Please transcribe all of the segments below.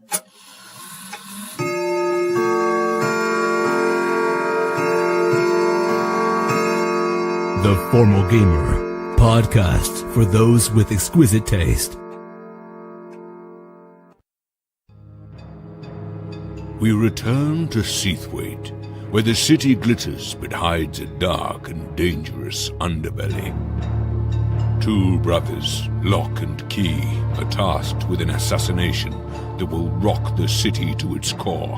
The Formal Gamer, podcast for those with exquisite taste. We return to Seathwaite, where the city glitters but hides a dark and dangerous underbelly. Two brothers, Locke and Key, are tasked with an assassination that will rock the city to its core.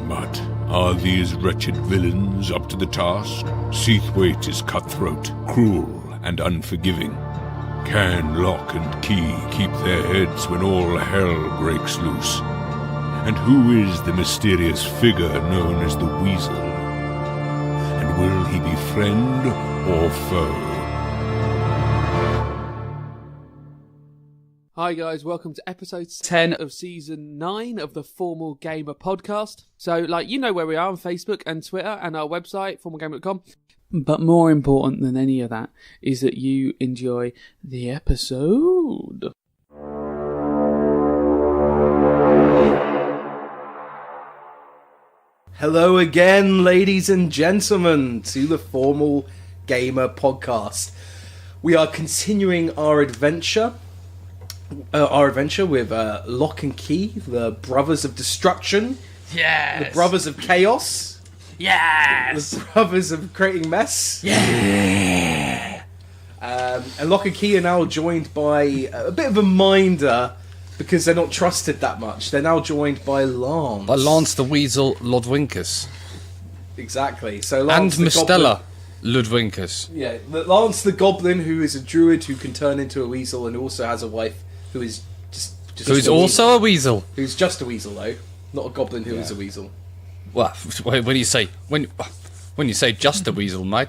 But are these wretched villains up to the task? Seathwaite is cutthroat, cruel, and unforgiving. Can Locke and Key keep their heads when all hell breaks loose? And who is the mysterious figure known as the Weasel? And will he be friend or foe? Hi guys, welcome to episode 10 of season 9 of the Formal Gamer podcast. So, you know where we are on Facebook and Twitter and our website, formalgamer.com. But more important than any of that is that you enjoy the episode. Hello again, ladies and gentlemen, to the Formal Gamer podcast. We are continuing our adventure with Locke and Key, the brothers of destruction. Yes! The brothers of chaos. Yes! The brothers of creating mess. Yeah! And Locke and Key are now joined by a bit of a minder, because they're not trusted that much. They're now joined by Lance. By Lance the Weasel Ludwinkus. Exactly. So Lance and the Mistella Goblin. Ludwinkus. Yeah, Lance the Goblin, who is a druid who can turn into a weasel and also has a wife who is just Who's also a weasel. Who's just a weasel, though. Not a goblin who is a weasel. Well, when you say just a weasel, mate,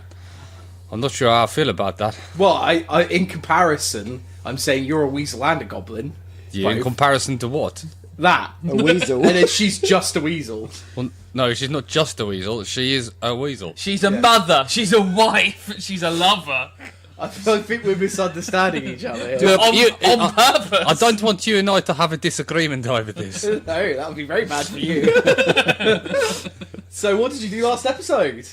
I'm not sure how I feel about that. Well, I in comparison, I'm saying you're a weasel and a goblin. Yeah, in comparison to what? That. A weasel. And then she's just a weasel. Well, no, she's not just a weasel. She is a weasel. She's a mother, she's a wife, she's a lover. I think we're misunderstanding each other. On purpose. I don't want you and I to have a disagreement over this. No, that would be very bad for you. So what did you do last episode?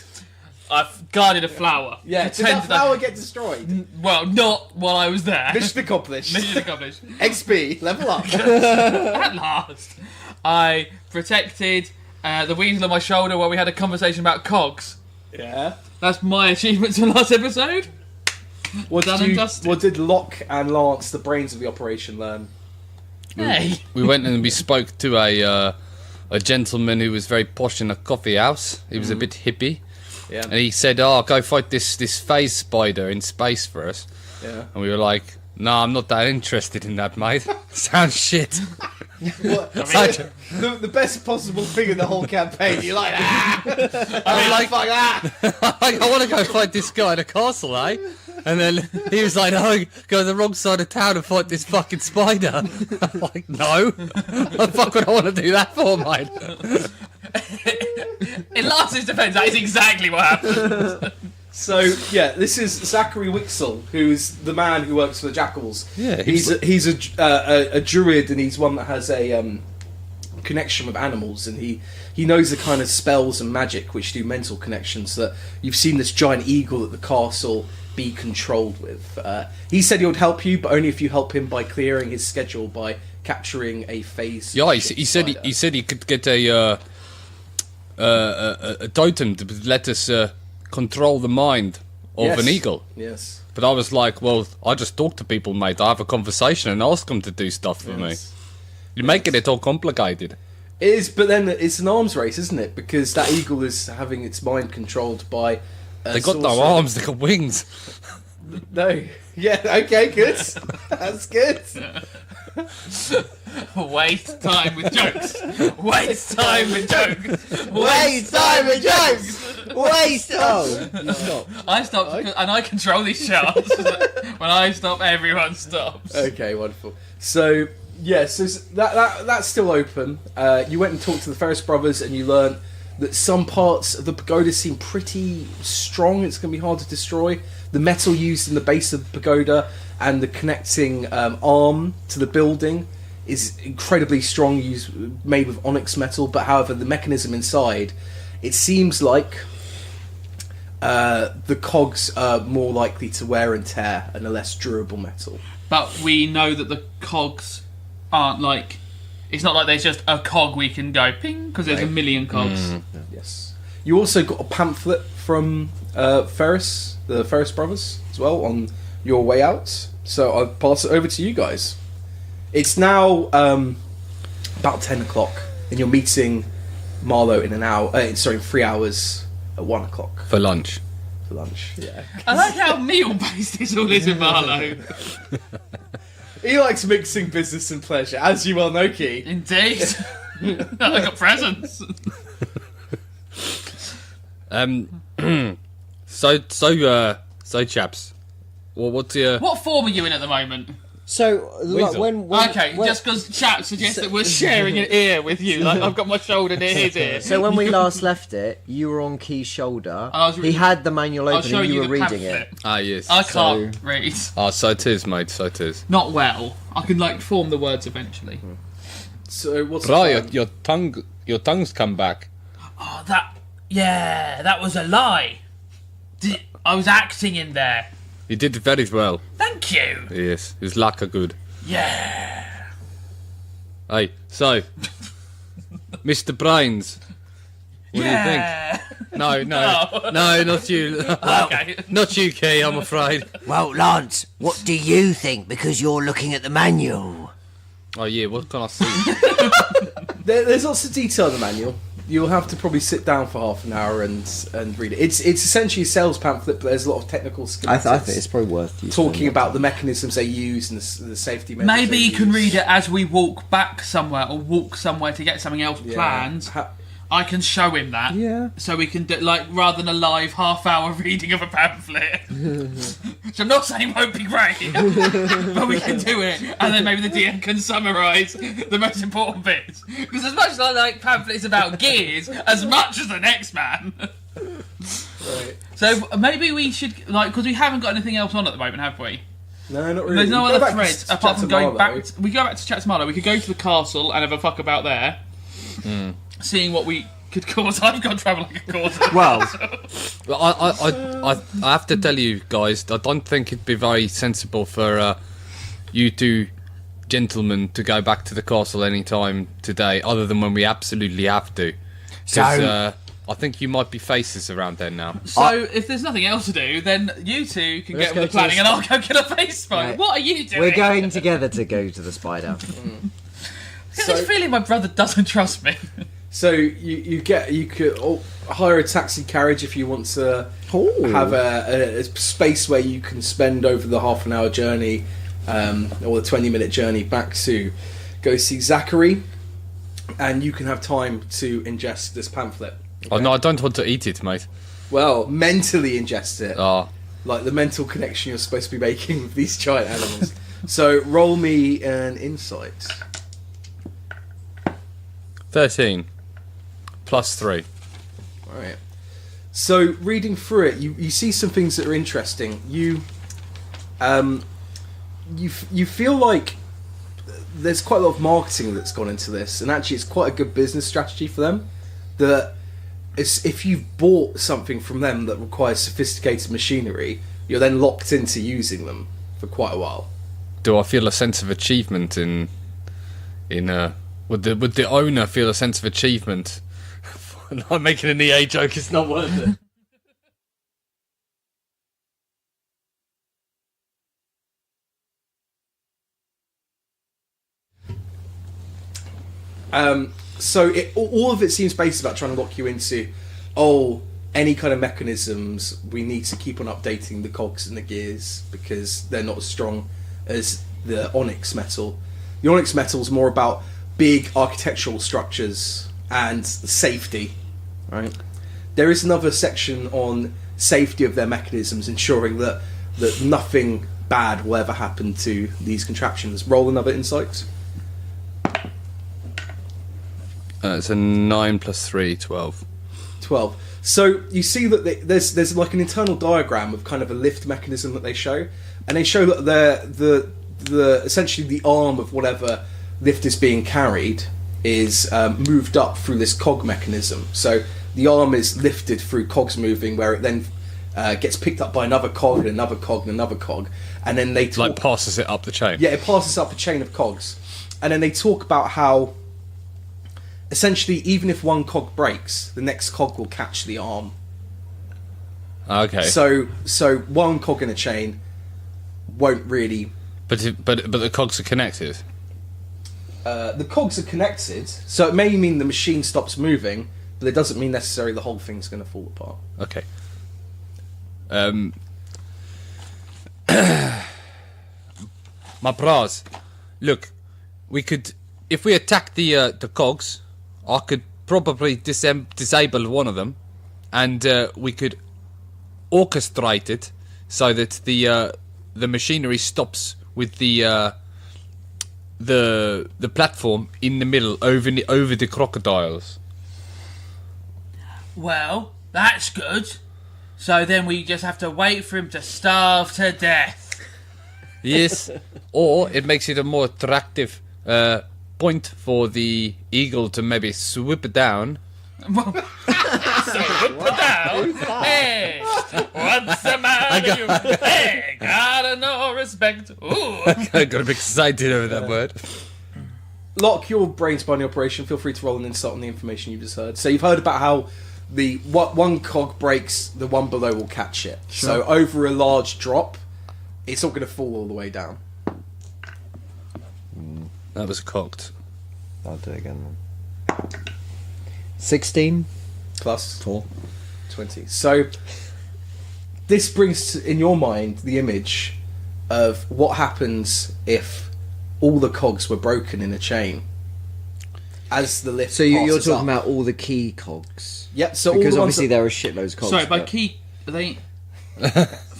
I've guarded a flower. Yeah, did that flower get destroyed? Well, not while I was there. Mission accomplished. Mission accomplished. XP, level up. At last. I protected the weasel on my shoulder while we had a conversation about cogs. Yeah. That's my achievements in last episode. What did Locke and Lance, the brains of the operation, learn? Hey. We went and we spoke to a gentleman who was very posh in a coffee house. He was a bit hippie. Yeah. And he said, "Oh, go fight this phase spider in space for us." Yeah. And we were like, "No, I'm not that interested in that, mate. Sounds shit." What? The best possible thing in the whole campaign. You're like, fuck that. I want to go fight this guy in a castle, eh? And then he was like, "No, go to the wrong side of town and fight this fucking spider." I'm like, "No, what the fuck would I want to do that for, mate?" In Lance's defence, that is exactly what happened. So, yeah, this is Zachary Wixel, who's the man who works for the Jackals. Yeah, he's a druid, and he's one that has a connection with animals, and he knows the kind of spells and magic which do mental connections. That you've seen this giant eagle at the castle be controlled with. He said he would help you, but only if you help him by clearing his schedule by capturing a phase. Yeah, he said he could get a totem to let us control the mind of an eagle. Yes. But I was like, well, I just talk to people, mate. I have a conversation and ask them to do stuff for me. You're making it all complicated. It is, but then it's an arms race, isn't it? Because that eagle is having its mind controlled by They got no arms, they got wings. No. Yeah, okay, good. That's good. Waste time with jokes. Waste time with jokes. Waste time with jokes. Waste. Oh, you stop. I stopped, and I control these charts. When I stop, everyone stops. Okay, wonderful. So, yeah, so that's still open. You went and talked to the Ferris brothers, and you learned that some parts of the pagoda seem pretty strong. It's going to be hard to destroy. The metal used in the base of the pagoda and the connecting arm to the building is incredibly strong, made with onyx metal. But however, the mechanism inside, it seems like the cogs are more likely to wear and tear and a less durable metal. But we know that the cogs aren't like... It's not like there's just a cog we can go ping, because there's a million cogs. Yes. You also got a pamphlet from Ferris, the Ferris brothers, as well, on your way out. So I'll pass it over to you guys. It's now about 10 o'clock, and you're meeting Marlowe in 3 hours at 1 o'clock. For lunch. For lunch, yeah. I like how meal-based this all is with Marlowe. He likes mixing business and pleasure, as you well know, Key. Indeed. I got presents. So chaps, what's your... What form are you in at the moment? So, like, when just because chat suggests that we're sharing an ear with you, like I've got my shoulder near his ear. So when we last left it, you were on Key's shoulder. He had the manual open and you were reading it. Ah, yes. I can't read. Ah, so it is, mate, so it is. Not well. I can, like, form the words eventually. So what's Right, your tongue's come back. Oh, that was a lie. I was acting in there. You did very well. Thank you. Yes, his luck are good. Yeah. Hey, so, Mr. Brains, what do you think? No, not you. Okay. Not you, Key, I'm afraid. Well, Lance, what do you think? Because you're looking at the manual. Oh yeah, what can I see? There's lots of detail in the manual. You'll have to probably sit down for half an hour and read it. It's essentially a sales pamphlet, but there's a lot of technical schematics. I think it's probably worth you talking about the mechanisms they use and the safety measures. Maybe they you can use. read it as we walk back somewhere or walk somewhere to get something else planned. I can show him that. Yeah. So we can do, like, rather than a live half-hour reading of a pamphlet. Which I'm not saying won't be great, but we can do it. And then maybe the DM can summarise the most important bits. Because as much as I like pamphlets about gears, as much as the next man. Right. So maybe we should, like, because we haven't got anything else on at the moment, have we? No, not really. There's no Go other back threads to apart from going Marlowe. back. We go back to Chatsmala. We could go to the castle and have a fuck about there, seeing what we could cause. I've got trouble like a cause. Well, I have to tell you guys, I don't think it'd be very sensible for you two gentlemen to go back to the castle any time today, other than when we absolutely have to. Because I think you might be faces around there now. So if there's nothing else to do, then you two can get on with the planning, and I'll go get a face fight. Right. What are you doing? we're going together to go to the Spy-dere. I get this feeling my brother doesn't trust me. So you could hire a taxi carriage if you want to have a space where you can spend over the half an hour journey or the 20-minute journey back to go see Zachary, and you can have time to ingest this pamphlet. Oh no, I don't want to eat it, mate. Well, mentally ingest it. Oh. Like the mental connection you're supposed to be making with these giant animals. So roll me an insight. 13 plus 3. Alright. So reading through it, you see some things that are interesting. You feel like there's quite a lot of marketing that's gone into this, and actually it's quite a good business strategy for them. That if you've bought something from them that requires sophisticated machinery, you're then locked into using them for quite a while. Do I feel a sense of achievement in would the owner feel a sense of achievement? I'm making an EA joke, it's not worth it. So all of it seems based about trying to lock you into, any kind of mechanisms, we need to keep on updating the cogs and the gears because they're not as strong as the onyx metal. The onyx metal is more about big architectural structures and safety, right? There is another section on safety of their mechanisms, ensuring that nothing bad will ever happen to these contraptions. Roll another insight. It's a 9 plus 3, 12. 12. So you see that there's like an internal diagram of kind of a lift mechanism that they show, and they show that the essentially the arm of whatever lift is being carried is moved up through this cog mechanism. So the arm is lifted through cogs moving, where it then gets picked up by another cog and another cog and another cog, and then they talk, like passes it up the chain. Yeah, it passes up a chain of cogs, and then they talk about how essentially even if one cog breaks, the next cog will catch the arm. Okay. So one cog in a chain won't really. But the cogs are connected. The cogs are connected, so it may mean the machine stops moving, but it doesn't mean necessarily the whole thing's going to fall apart. Okay. My bras. Look, we could, if we attack the cogs, I could probably disable one of them, and we could orchestrate it so that the machinery stops with the platform in the middle over the crocodiles. Well, that's good. So then we just have to wait for him to starve to death. Yes, or it makes it a more attractive point for the eagle to maybe swoop it down. Swoop it down. Hey, what's the matter? Hey, gotta know respect. Ooh. I got a bit excited over that word. Locke, your brain's behind the operation. Feel free to roll an insight on the information you've just heard. So you've heard about how one cog breaks, the one below will catch it. Sure. So over a large drop, it's not going to fall all the way down. That was cocked. I'll do it again then. 16 plus 4 20. So this brings in your mind the image of what happens if all the cogs were broken in a chain as the lift. So you're passes talking up. about all the key cogs? Yep. So because all the obviously ones there are shitloads of cogs. Sorry, by but- key, are they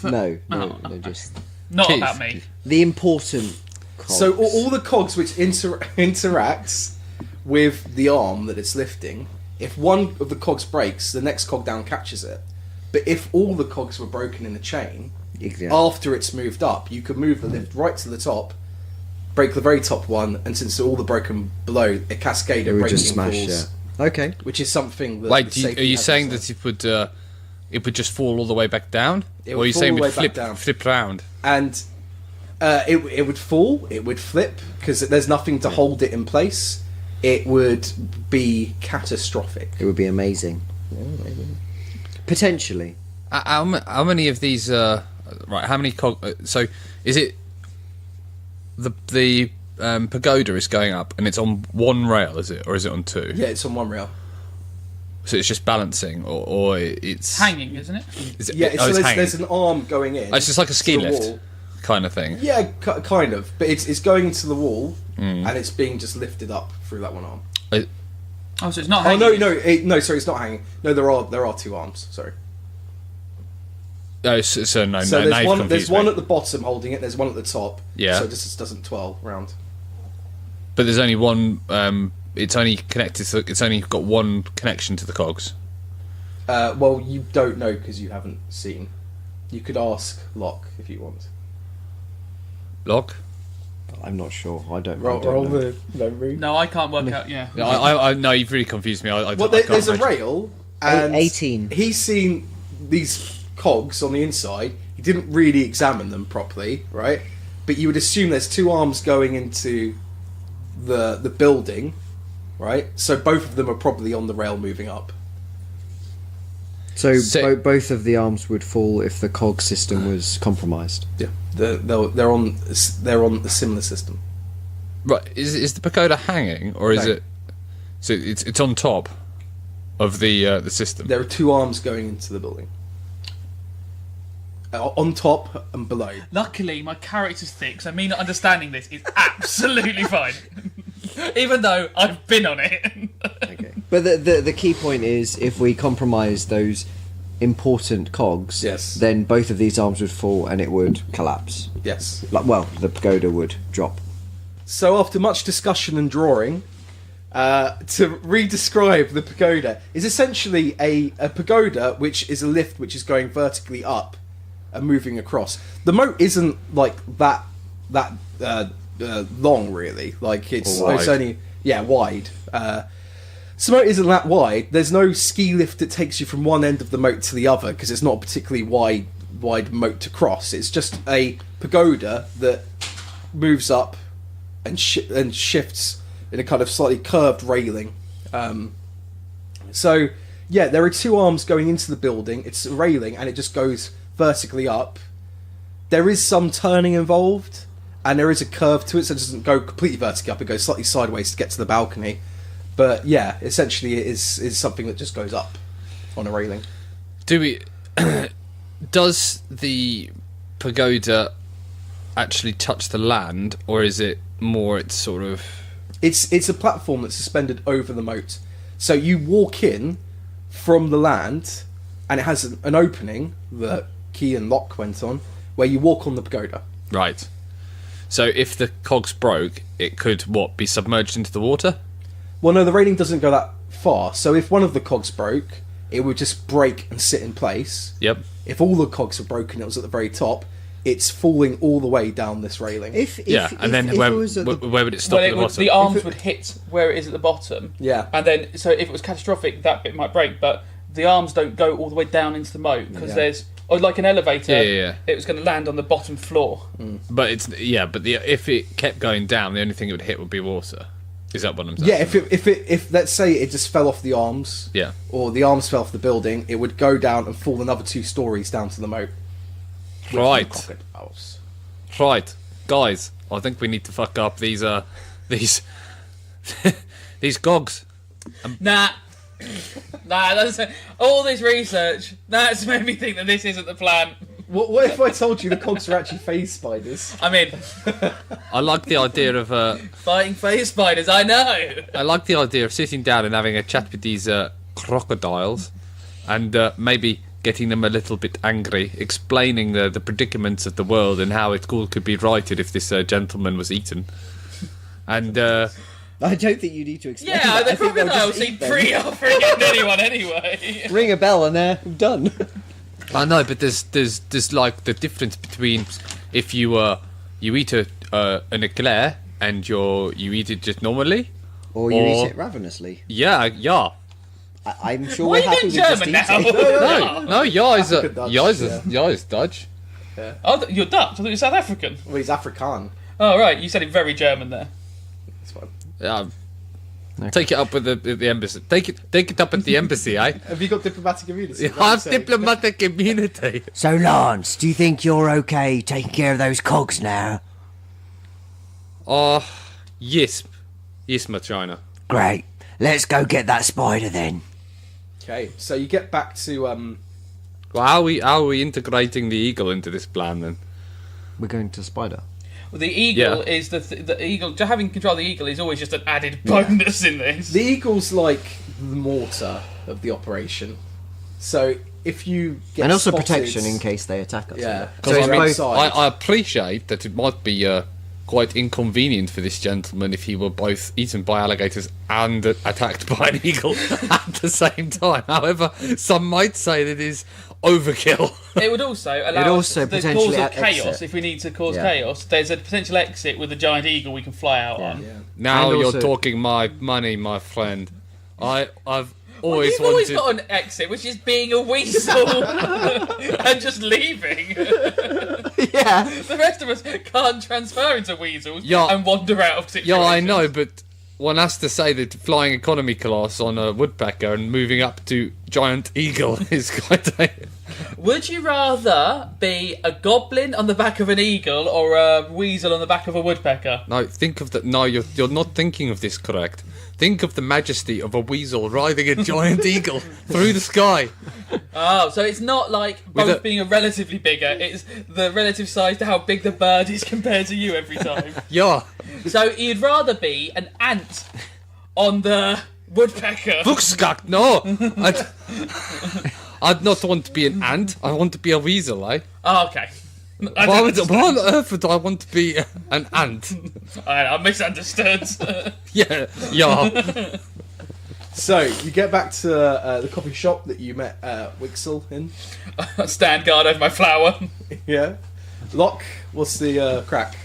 No, Oh, just not Keith. about me. the important cogs. So all the cogs which interacts with the arm that it's lifting, if one of the cogs breaks, the next cog down catches it. But if all the cogs were broken in a chain, Exactly. after it's moved up, you could move the lift right to the top, break the very top one, and since all the broken below, a cascade it of would breaking just smash, falls, yeah. Okay. which is something that. Wait, the safety are you hazards saying are. that it would just fall all the way back down? It or would are you fall saying all the it would way back down. flip round? And it would fall, it would flip, because there's nothing to hold it in place. It would be catastrophic. It would be amazing. Yeah, maybe. Potentially. How many of these? Right, how many? So is it the pagoda is going up and it's on one rail? Is it, or is it on two? Yeah, it's on one rail. So it's just balancing, or it's Hanging, isn't it? Is it, Yeah, oh, it's so hanging. there's an arm going in. Oh, it's just like a ski to the lift wall. kind of thing. Yeah, kind of. But it's going into the wall, and it's being just lifted up through that one arm. Oh, so it's not Oh hanging. no, sorry, it's not hanging. No, there are two arms. Sorry. Oh, so no, So no, now there's you've one. confused There's me. one at the bottom holding it. There's one at the top. Yeah. So it just doesn't twirl round. But there's only one. It's only connected. It's only got one connection to the cogs. Well, you don't know because you haven't seen. You could ask Locke if you want. Locke. I'm not sure. I don't Roll know. the memory. No, I can't work out. Yeah. Yeah, I no, you've really confused me. Well, I can't there's a imagine. rail, and 18. He's seen these cogs on the inside. He didn't really examine them properly, right? But you would assume there's two arms going into the building, right? So both of them are probably on the rail moving up. So So- both of the arms would fall if the cog system was compromised. Yeah, they're on a similar system. Right, is the pagoda hanging, or is No. it? So it's on top of the system. There are two arms going into the building. On top and below. Luckily, my character's thick, so me not understanding this is absolutely fine. Even though I've been on it. Okay. But the key point is, if we compromise those important cogs, Yes. then both of these arms would fall and it would collapse. Yes. Like, well, the pagoda would drop. So after much discussion and drawing, to re-describe the pagoda is essentially a pagoda which is a lift which is going vertically up and moving across. The moat isn't like that long, really. Like it's wide. only wide. So the moat isn't that wide. There's no ski lift that takes you from one end of the moat to the other because it's not a particularly wide moat to cross. It's just a pagoda that moves up and shifts in a kind of slightly curved railing. So there are two arms going into the building. It's a railing and it just goes vertically up. There is some turning involved and there is a curve to it, so it doesn't go completely vertically up. It goes slightly sideways to get to the balcony. But essentially it is something that just goes up on a railing. Does the pagoda actually touch the land, or is it more it's sort of... It's a platform that's suspended over the moat. So you walk in from the land, and it has an opening that Key and Locke went on, where you walk on the pagoda. Right. So if the cogs broke, it could, be submerged into the water? Well, no, the railing doesn't go that far. So if one of the cogs broke, it would just break and sit in place. Yep. If all the cogs were broken, it was at the very top. It's falling all the way down this railing. Where would it stop at the bottom? The arms would hit where it is at the bottom. Yeah. And then, so if it was catastrophic, that bit might break, but the arms don't go all the way down into the moat, because there's... Or like an elevator, it was going to land on the bottom floor. But if it kept going down, the only thing it would hit would be water. Is that what I'm saying? Yeah, if let's say it just fell off the arms, or the arms fell off the building, it would go down and fall another 2 stories down to the moat. Right, guys. I think we need to fuck up these these cogs. Nah, that's all this research. That's made me think that this isn't the plan. What if I told you the cogs are actually phase spiders? I mean, I like the idea of fighting phase spiders. I know. I like the idea of sitting down and having a chat with these crocodiles, and maybe getting them a little bit angry, explaining the predicaments of the world and how it all could be righted if this gentleman was eaten. And I don't think you need to explain. Yeah, that. the crocodiles seem pretty offering anyone anyway. Ring a bell and they're done. I know, but there's like the difference between if you eat an eclair and you eat it just normally, or you eat it ravenously. Yeah. I'm sure Why we're are you happy getting with German just now? eating. No, yours Dutch, Dutch. Oh, you're Dutch. I thought you were South African. Well, he's Afrikaan. Oh, right. You said it very German there. That's fine. Take it up with the embassy. Take it up at the embassy, eh? Have you got diplomatic immunity? I have diplomatic immunity. So, Lance, do you think you're okay taking care of those cogs now? Yes, my China. Great. Let's go get that spider then. Okay, so you get back to Well, how are we integrating the eagle into this plan then? We're going to spider. Well, the eagle is the eagle. Having control of the eagle is always just an added bonus in this. the eagle's like the mortar of the operation. So if you get And also spotted, protection in case they attack us. Yeah. Because So I appreciate that it might be quite inconvenient for this gentleman if he were both eaten by alligators and attacked by an eagle at the same time. However, some might say that it is overkill. It would also allow us the potentially cause of chaos. exit. If we need to cause chaos, there's a potential exit with a giant eagle we can fly out on. Yeah. Now And you're also- talking my money, my friend. I've Well, always you've always wanted. got an exit, which is being a weasel and just leaving. Yeah. The rest of us can't transfer into weasels and wander out of situations. Yeah, I know, but one has to say that flying economy class on a woodpecker and moving up to giant eagle is quite a... Would you rather be a goblin on the back of an eagle or a weasel on the back of a woodpecker? No, think of that. No, you're not thinking of this correct. Think of the majesty of a weasel riding a giant eagle through the sky. Oh, so it's not like both being a relatively bigger, it's the relative size to how big the bird is compared to you every time. Yeah. So you'd rather be an ant on the woodpecker. Fuchsgag, no. I'd not want to be an ant. I want to be a weasel, eh? Oh, okay. Why on earth would I want to be an ant? I misunderstood. Yeah. So you get back to the coffee shop that you met Wixel in. Stand guard over my flower. Yeah. Locke, what's the crack?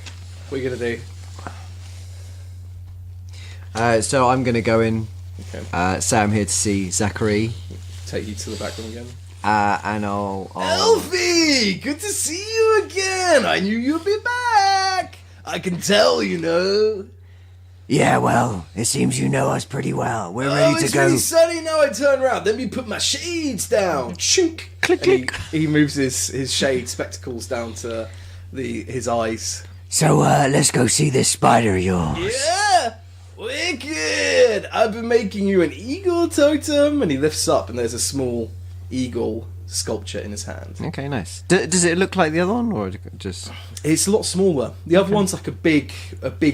What are you gonna do? So I'm going to go in. Okay. Say I'm here to see Zachary. Take you to the back room again. And I'll... Elfie! Good to see you again! I knew you'd be back! I can tell, you know. Yeah, well, it seems you know us pretty well. We're ready to It's go. really sunny now. I turn around. Let me put my shades down. Chink. Click, And click. he moves his shade spectacles down to his eyes. So, let's go see this spider of yours. Yeah! Wicked! I've been making you an eagle totem. And he lifts up and there's a small eagle sculpture in his hand. Okay, nice. Does it look like the other one, or just... It's a lot smaller. The other one's like a big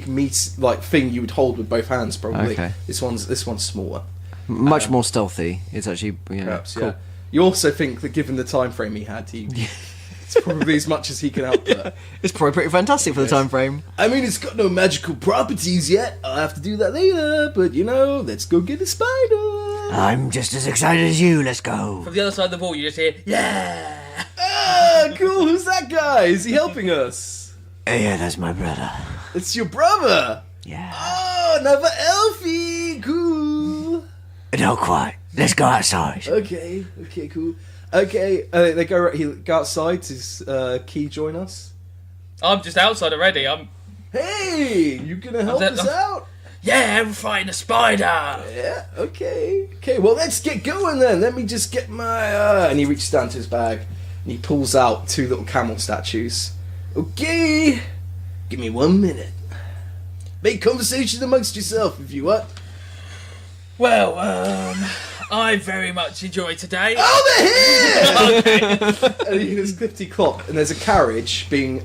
meat like thing you would hold with both hands, probably. Okay. This one's smaller. Much more stealthy. It's actually... Yeah, Perhaps, cool. yeah. You also think that given the time frame he had, it's probably as much as he can output. It's probably pretty fantastic for the time frame. I mean, it's got no magical properties yet. I'll have to do that later, but let's go get a spider. I'm just as excited as you. Let's go. From the other side of the wall, you just hear, yeah! Ah, cool. Who's that guy? Is he helping us? Yeah, that's my brother. It's your brother. Yeah. Oh, another Elfie. Cool. Not quite. Let's go outside. Okay, cool. Okay, he go outside. Does Key join us? I'm just outside already. Hey, you gonna help us out? Yeah, I'm fighting a spider! Yeah, okay. Well, let's get going then. Let me just get my... And he reaches down to his bag and he pulls out 2 little camel statues. Okay, give me 1 minute. Make conversation amongst yourself if you want. Well, I very much enjoy today. Over here! Okay. And he hears clippity clop, and there's a carriage being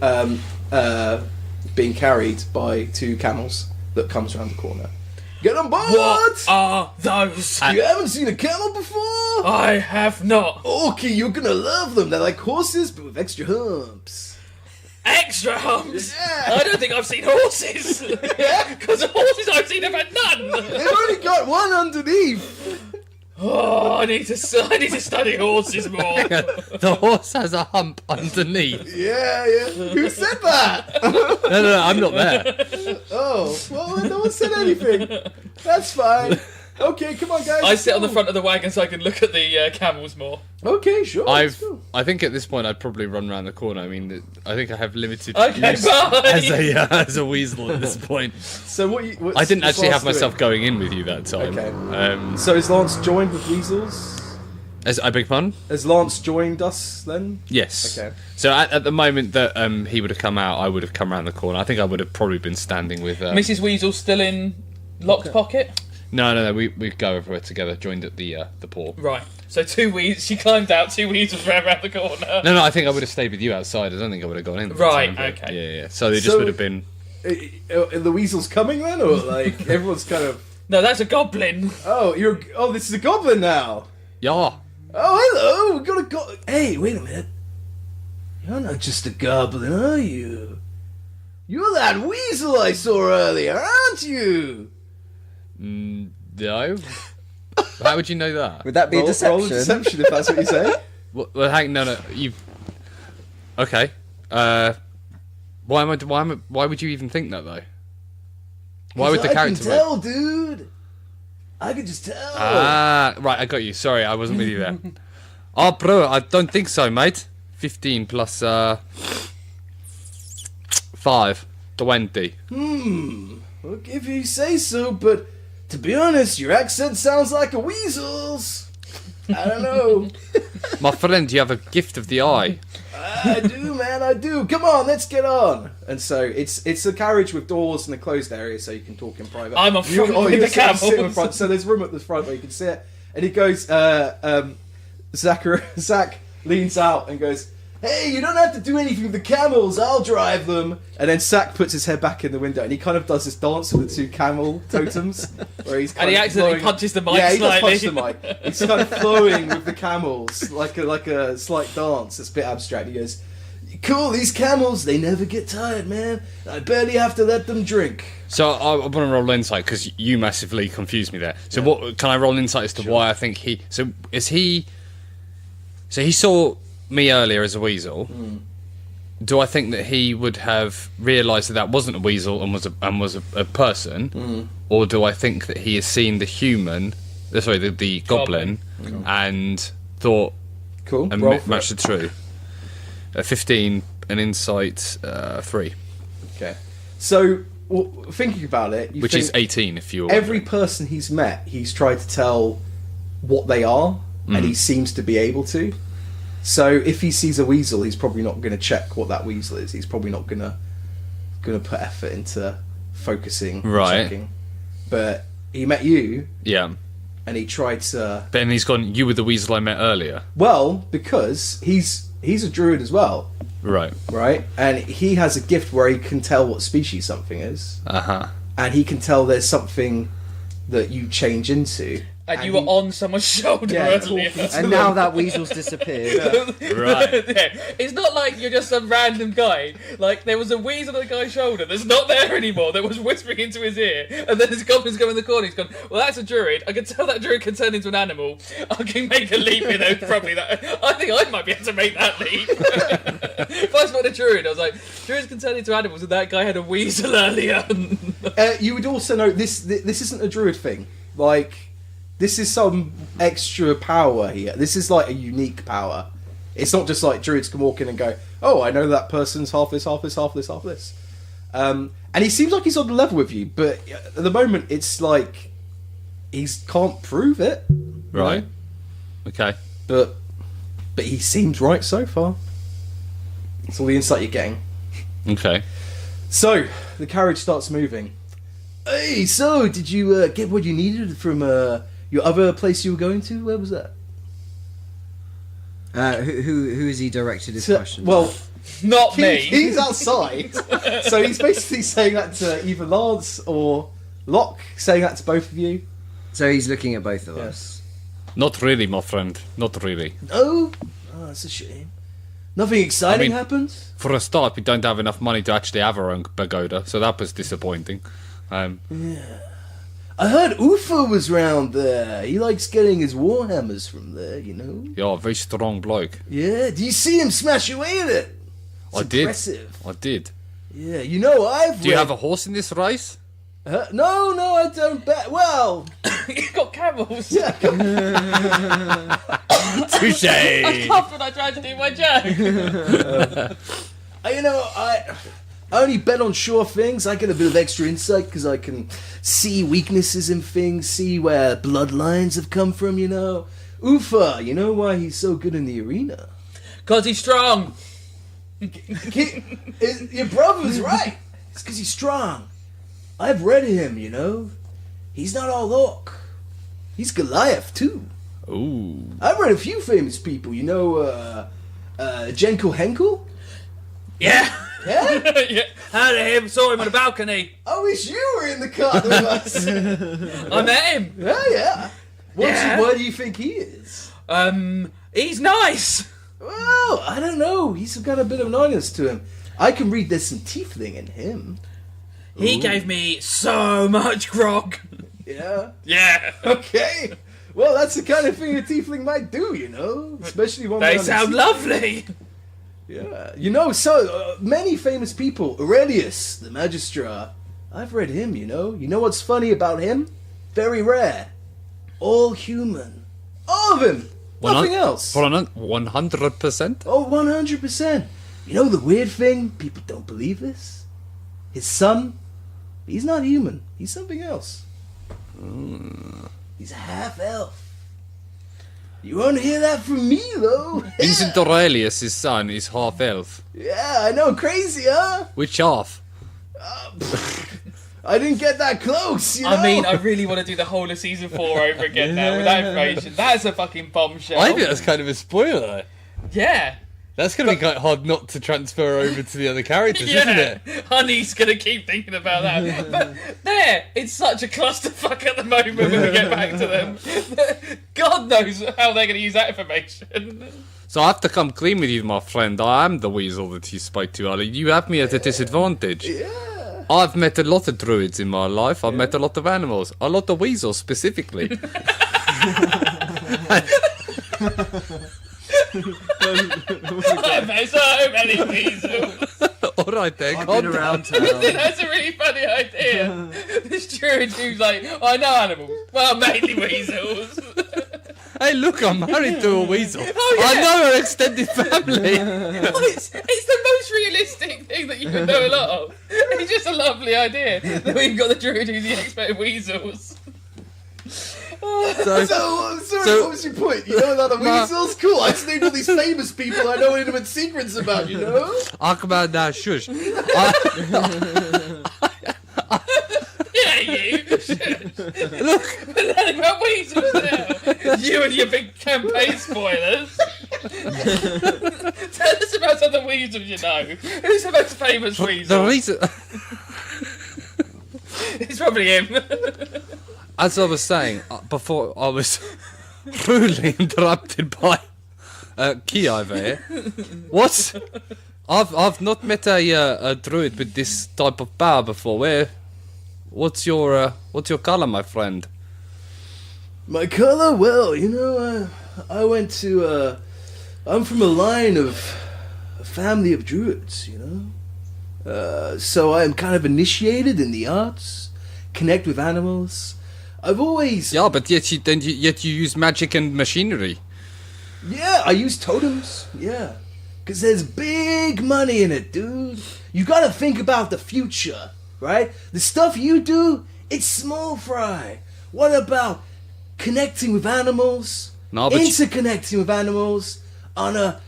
carried by 2 camels that comes around the corner. Get on board! What are those? You haven't seen a camel before? I have not. Okay, you're gonna love them. They're like horses, but with extra humps. Extra humps? Yeah. I don't think I've seen horses. Because the horses I've seen have had none. They've only got one underneath. Oh, I need to study horses more. The horse has a hump underneath. Yeah. Who said that? No, I'm not there. Oh, well, no one said anything. That's fine. Okay, come on, guys. I sit on the front of the wagon so I can look at the camels more. Okay, sure. let's go. I think at this point I'd probably run around the corner. I mean, I think I have limited Okay, use bye. as a weasel at this point. So what's I didn't actually have Lance myself doing? going in with you that time. Okay. So is Lance joined with weasels? I beg pardon? Has Lance joined us then? Yes. Okay. So at the moment that he would have come out, I would have come around the corner. I think I would have probably been standing with... Mrs. Weasel still in Locke's pocket? No. We go everywhere together. Joined at the paw. Right. So 2 weasels. She climbed out. 2 weasels ran around the corner. No. I think I would have stayed with you outside. I don't think I would have gone in. Right, Time, but okay. Yeah. So they just would have been. Are the weasels coming then, or like everyone's kind of? No, that's a goblin. Oh, this is a goblin now. Yeah. Oh, hello. We got a goblin. Hey, wait a minute. You're not just a goblin, are you? You're that weasel I saw earlier, aren't you? No. How would you know that? Would that be a deception? Roll a deception if that's what you say. Well, hang no. You. Okay. Why would you even think that though? Why would the character? I can tell, dude. I can just tell. Right. I got you. Sorry, I wasn't with you there. Oh, bro, I don't think so, mate. 15 plus 5, 20. Well, if you say so, but to be honest, your accent sounds like a weasel's. I don't know. My friend, you have a gift of the eye. I do, man, I do. Come on, let's get on. And so it's a carriage with doors and a closed area, so you can talk in private. I'm on front with you're the camels. sitting in front. So there's room at the front where you can sit. And he goes, Zach leans out and goes, "Hey, you don't have to do anything with the camels. I'll drive them." And then Zach puts his head back in the window and he kind of does this dance with the 2 camel totems, where he's kind And he of accidentally flowing. punches the mic Yeah, he slightly. does punch the mic. He's kind of flowing with the camels, like a slight dance. It's a bit abstract. He goes, "Cool, these camels, they never get tired, man. I barely have to let them drink." So I want to roll insight because you massively confused me there. So what can I roll insight as to why I think he? So is he? So he saw me earlier as a weasel, do I think that he would have realised that wasn't a weasel and was a person, or do I think that he has seen the human, the goblin, and thought and matched the true? 15, an insight 3. Okay, so thinking about it, which is 18 if you're every person he's met, he's tried to tell what they are, and he seems to be able to. So if he sees a weasel, he's probably not going to check what that weasel is. He's probably not going to put effort into focusing, checking. But he met you, and he tried to. Then he's gone. You were the weasel I met earlier. Well, because he's a druid as well, right? And he has a gift where he can tell what species something is, and he can tell there's something that you change into. And you were on someone's shoulder earlier. And now that weasel's disappeared. Right. It's not like you're just some random guy. Like, there was a weasel on the guy's shoulder that's not there anymore, that was whispering into his ear, and then his goblin's going in the corner. He's gone, well, that's a druid. I can tell that druid can turn into an animal. I can make a leap, probably that. I think I might be able to make that leap. If I spotted a druid, I was like, druids can turn into animals, and that guy had a weasel earlier. You would also know, this isn't a druid thing. Like... This is some extra power here. This is like a unique power. It's not just like druids can walk in and go, oh, I know that person's half this, half this, half this, half this. And he seems like he's on the level with you, but at the moment it's like he can't prove it. Right. Okay. But he seems right so far. That's all the insight you're getting. Okay. So, the carriage starts moving. Hey, so did you get what you needed from... your other place you were going to? Where was that? Who is he directed his question? Well, not me. He's outside, so he's basically saying that to either Lance or Locke, saying that to both of you. So he's looking at both of us. Not really, my friend. Not really. Oh, that's a shame. Nothing exciting happened? For a start, we don't have enough money to actually have our own pagoda, so that was disappointing. Yeah. I heard Ufa was round there. He likes getting his warhammers from there, you know. Yeah, very strong bloke. Yeah, do you see him smash away at it? It's impressive. I did. Yeah, you know, Do you have a horse in this race? No, I don't bet. Well... You've got camels. Yeah, Touche! I laughed when I tried to do my joke. I only bet on sure things. I get a bit of extra insight because I can see weaknesses in things, see where bloodlines have come from, you know. Ufa, you know why he's so good in the arena? Because he's strong. Your brother's right. It's because he's strong. I've read him, you know. He's not all Locke. He's Goliath, too. Ooh. I've read a few famous people, you know, Jenkel Henkel? Yeah. Yeah? Yeah. Heard of him, saw him on a balcony. I wish you were in the car with us. I met him. Yeah. Where do you think he is? He's nice. Well, I don't know. He's got a bit of an audience to him. I can read there's some tiefling in him. He gave me so much grog. Yeah? Yeah. Okay. Well, that's the kind of thing a tiefling might do, you know? Especially one... They sound lovely. Yeah. You know, so many famous people. Aurelius, the Magistra. I've read him, you know. You know what's funny about him? Very rare. All human. All of him. Nothing else. 100%? Oh, 100%. You know the weird thing? People don't believe this. His son, he's not human. He's something else. He's a half-elf. You won't hear that from me, though. Vincent Aurelius, his son, is half-elf. Yeah, I know. Crazy, huh? Which half? I didn't get that close, you know? I mean, I really want to do the whole of season 4 over again now with that information. That's a fucking bombshell. I think that's kind of a spoiler. Yeah. That's going to be quite hard not to transfer over to the other characters, isn't it? Honey's going to keep thinking about that. But there, it's such a clusterfuck at the moment when we get back to them. God knows how they're going to use that information. So I have to come clean with you, my friend. I am the weasel that you spoke to earlier. You have me at a disadvantage. Yeah. I've met a lot of druids in my life. I've met a lot of animals. A lot of weasels, specifically. I've met so many weasels. All right then. I've been around town. That's a really funny idea. This druid who's like, I know animals. Well, mainly weasels. Hey, look, I'm married to a weasel. Oh, yeah. I know her extended family. It's the most realistic thing that you can do a lot of. It's just a lovely idea that we've got the druid who's the expert in weasels. So, sorry, what was your point? You know about the weasels? Cool, I just named all these famous people I know intimate secrets about, you know? Akbar shush. Yeah, you. Look, we're learning about weasels now. You and your big campaign spoilers. Tell us about other weasels you know. Who's the most famous weasel? The reason... It's probably him. As I was saying, before I was rudely interrupted by Key over here. What? I've not met a druid with this type of power before. What's your colour, my friend? My colour? Well, you know, I went to, I'm from a line of a family of druids, you know? So I am kind of initiated in the arts, connect with animals. I've always... Yeah, but yet you use magic and machinery. Yeah, I use totems, yeah. Because there's big money in it, dude. You gotta think about the future, right? The stuff you do, it's small fry. What about connecting with animals? No, but interconnecting with animals on a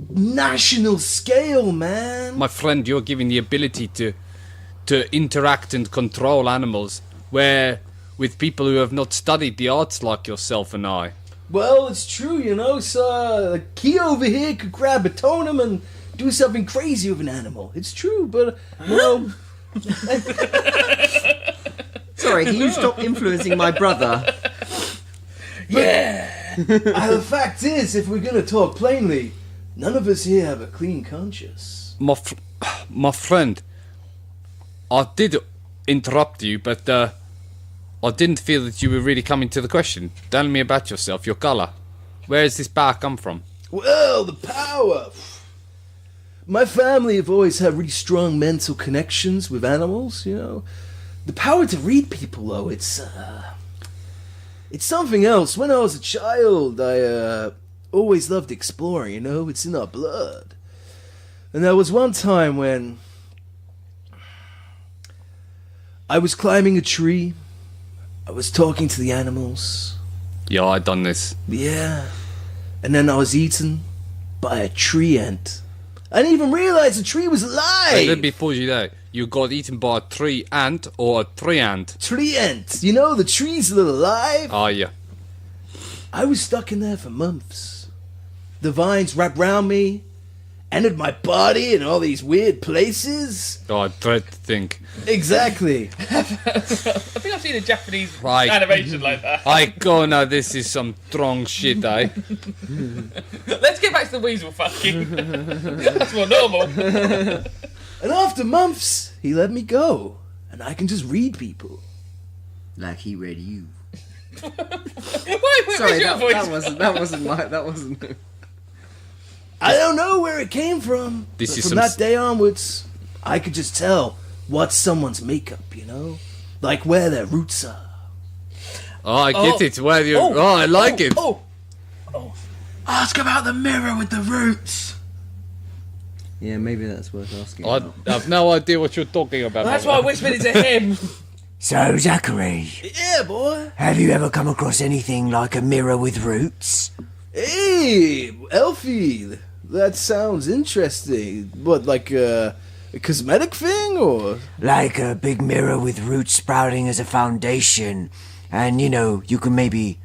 national scale, man. My friend, you're given the ability to interact and control animals, where with people who have not studied the arts like yourself and I. Well, it's true, you know, so Key over here could grab a totem and do something crazy with an animal. It's true, but, well... Sorry, can you stop influencing my brother? Yeah! The fact is, if we're going to talk plainly, none of us here have a clean conscience. My friend, I did interrupt you, but I didn't feel that you were really coming to the question. Tell me about yourself, your colour. Where does this power come from? Well, the power... My family have always had really strong mental connections with animals, you know. The power to read people, though, it's something else. When I was a child, I always loved exploring, you know. It's in our blood. And there was one time when I was climbing a tree. I was talking to the animals. Yeah, I done this. Yeah. And then I was eaten by a tree ant. I didn't even realize the tree was alive! Wait, let me pause you there. You got eaten by a tree ant or a tree ant? Tree ant. You know, the tree's still alive. Oh, yeah. I was stuck in there for months. The vines wrapped round me, entered my body in all these weird places. Oh, I dread to think. Exactly. I think I've seen a Japanese Right. animation like that. I go now, this is some strong shit, eh? Let's get back to the weasel fucking. That's more normal. And after months, he let me go. And I can just read people. Like he read you. Why Sorry, your voice? that wasn't. I don't know where it came from. This But is from some that day onwards, I could just tell what's someone's makeup, you know? Like where their roots are. Oh, I get it. Where you? Oh, I like it. Ask about the mirror with the roots. Yeah, maybe that's worth asking. I about. have no idea what you're talking about. That's why I whispered it to him. So, Zachary, Yeah, boy. have you ever come across anything like a mirror with roots? Hey, Elfie, that sounds interesting. What, like a cosmetic thing, or? Like a big mirror with roots sprouting as a foundation, and you can maybe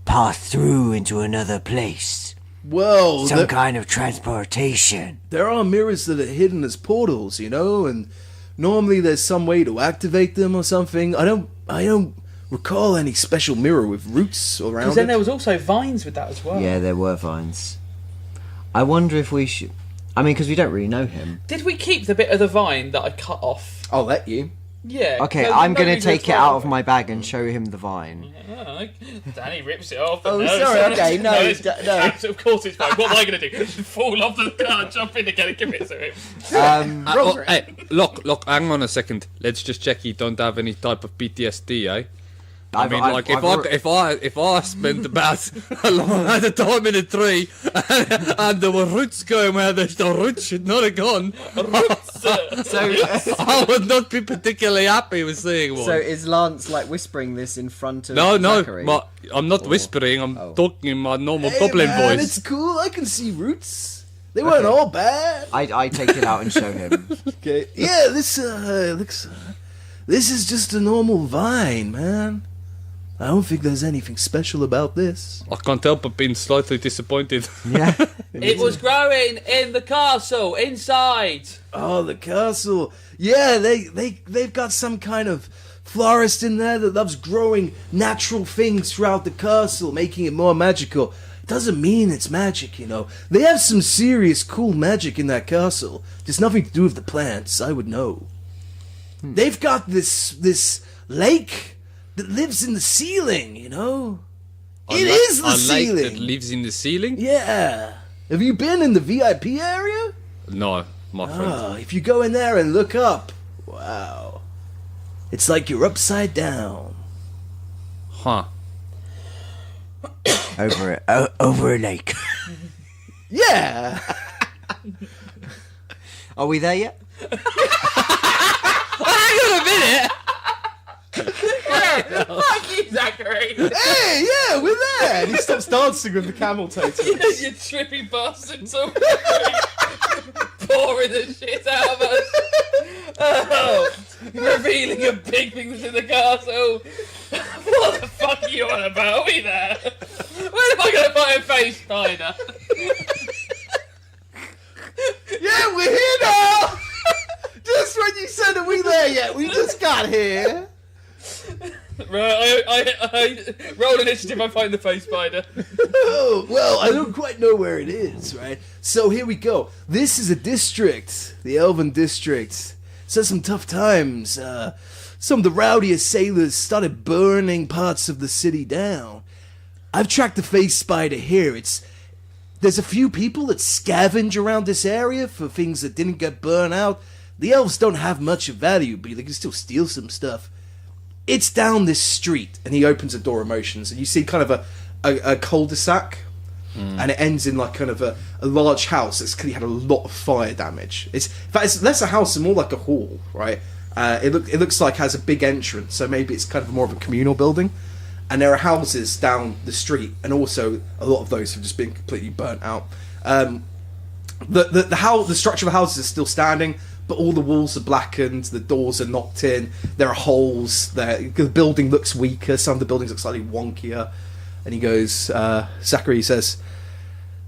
pass through into another place. Well, Some kind of transportation. there are mirrors that are hidden as portals, you know, and normally there's some way to activate them or something. I don't recall any special mirror with roots around Because then it. there was also vines with that as well. Yeah, there were vines. I wonder if we should... I mean, because we don't really know him. Did we keep the bit of the vine that I cut off? I'll let you. Yeah. Okay, so I'm no gonna reason take to it throw out of away. my bag and show him the vine. Oh, Danny rips it off. Oh, no, sorry, okay, no, no. Of course it's fine. What am I going to do? Fall off the car, jump in again and give it to him. Hey, look, hang on a second. Let's just check you don't have any type of PTSD, eh? I mean, like, if I spent about a long amount of time in a tree and there were roots going where there's no roots should not have gone, I would not be particularly happy with seeing one. So is Lance like whispering this in front of No, Zachary? I'm not whispering. I'm talking in my normal goblin man, voice. it's cool. I can see roots. They weren't all bad. I take it out and show him. Okay. Yeah, this looks. This is just a normal vine, man. I don't think there's anything special about this. I can't help but being slightly disappointed. Yeah. It was growing in the castle, inside. Oh, the castle. Yeah, they've got some kind of florist in there that loves growing natural things throughout the castle, making it more magical. Doesn't mean it's magic, you know. They have some serious cool magic in that castle. Just nothing to do with the plants, I would know. They've got this lake that lives in the ceiling, you know? It is the ceiling! A lake that lives in the ceiling? Yeah. Have you been in the VIP area? No, my friend. Oh, if you go in there and look up, wow. It's like you're upside down. Huh. Over a lake. Yeah! Are we there yet? Hang on a minute! Fuck you, Zachary. Hey, yeah, we're there! And he stops dancing with the camel totem. You trippy bastard. So pouring the shit out of us. Oh, revealing a big thing that's in the castle. What the fuck are you on about? Are we there? When am I going to find a face spider? Yeah, we're here now! Just when you said, are we there yet? We just got here. Right, I roll initiative, I find the face spider. Oh, well, I don't quite know where it is, right? So here we go. This is a district, the Elven district. So some tough times. Some of the rowdiest sailors started burning parts of the city down. I've tracked the face spider here. There's a few people that scavenge around this area for things that didn't get burned out. The elves don't have much of value, but they can still steal some stuff. It's down this street, and he opens a door of motions, and you see kind of a cul-de-sac, and it ends in like kind of a large house that's clearly had a lot of fire damage. In fact, it's less a house and more like a hall, right? It looks like it has a big entrance, so maybe it's kind of more of a communal building. And there are houses down the street, and also a lot of those have just been completely burnt out. The structure of the houses is still standing, but all the walls are blackened, the doors are knocked in, there are holes, the building looks weaker, some of the buildings look slightly wonkier. And he goes, Zachary says,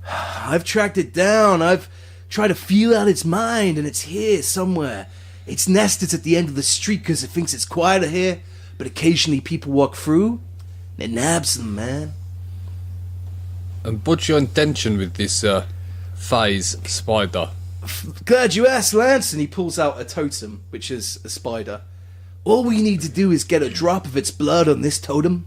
I've tracked it down, I've tried to feel out its mind, and it's here somewhere. Its nest is at the end of the street because it thinks it's quieter here, but occasionally people walk through, and it nabs them, man. And what's your intention with this phase spider? Glad you asked, Lance. And he pulls out a totem, which is a spider. All we need to do is get a drop of its blood on this totem.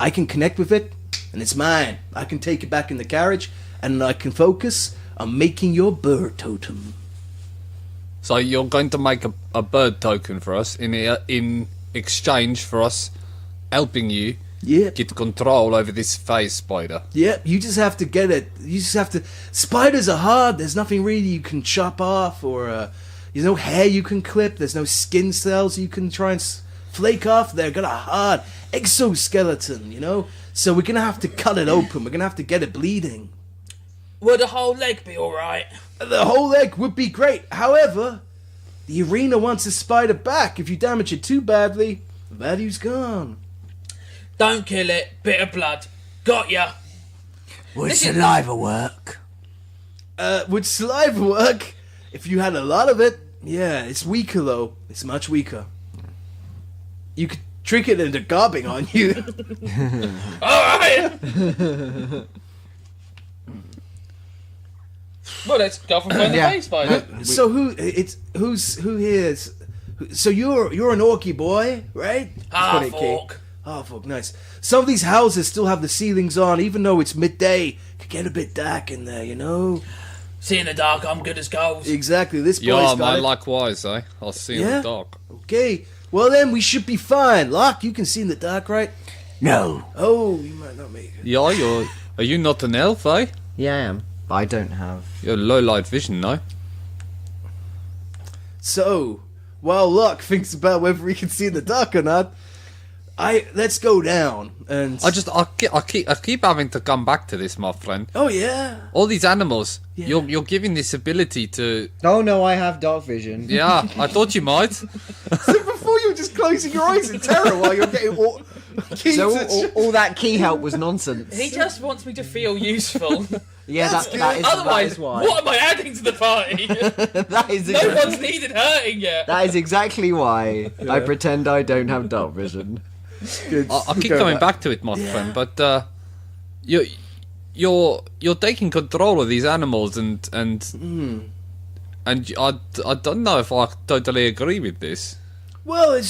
I can connect with it, and it's mine. I can take it back in the carriage, and I can focus on making your bird totem. So you're going to make a bird token for us in exchange for us helping you get control over this phase spider. Yep, you just have to get it. You just have to... Spiders are hard. There's nothing really you can chop off, or there's no hair you can clip. There's no skin cells you can try and flake off. They've got a hard exoskeleton, you know? So we're going to have to cut it open. We're going to have to get it bleeding. Would a whole leg be alright? The whole leg would be great. However, the arena wants the spider back. If you damage it too badly, the value's gone. Don't kill it. Bit of blood. Got ya. Would saliva work? Would saliva work if you had a lot of it? Yeah, it's weaker though. It's much weaker. You could trick it into gobbing on you. Alright! Well, let's go and find the face spider. So who here So you're an orky boy, right? Half orc. Half orc, nice. Some of these houses still have the ceilings on, even though it's midday. It could get a bit dark in there, you know? See in the dark, I'm good as gold. Exactly, this boy's Yeah, got mate, it. likewise, eh? I'll see in Yeah? the dark. Okay, well then we should be fine. Locke, you can see in the dark, right? No. Oh, you might not make it. Yeah, are you not an elf, eh? Yeah, I am. But I don't have. You're low light vision, no? So, while Locke thinks about whether he can see in the dark or not, let's go down and. I keep having to come back to this, my friend. Oh yeah. All these animals, Yeah. you're giving this ability to. Oh no, I have dark vision. Yeah, I thought you might. So before you were just closing your eyes in terror while you're getting all. So all that key help was nonsense. He just wants me to feel useful. Yeah, That's that is Otherwise, why. what am I adding to the party? That is No exactly, one's needed hurting yet. that is exactly why I pretend I don't have dark vision. Good. I keep Go coming back to it, my friend, but you're taking control of these animals, and I don't know if I totally agree with this. Well,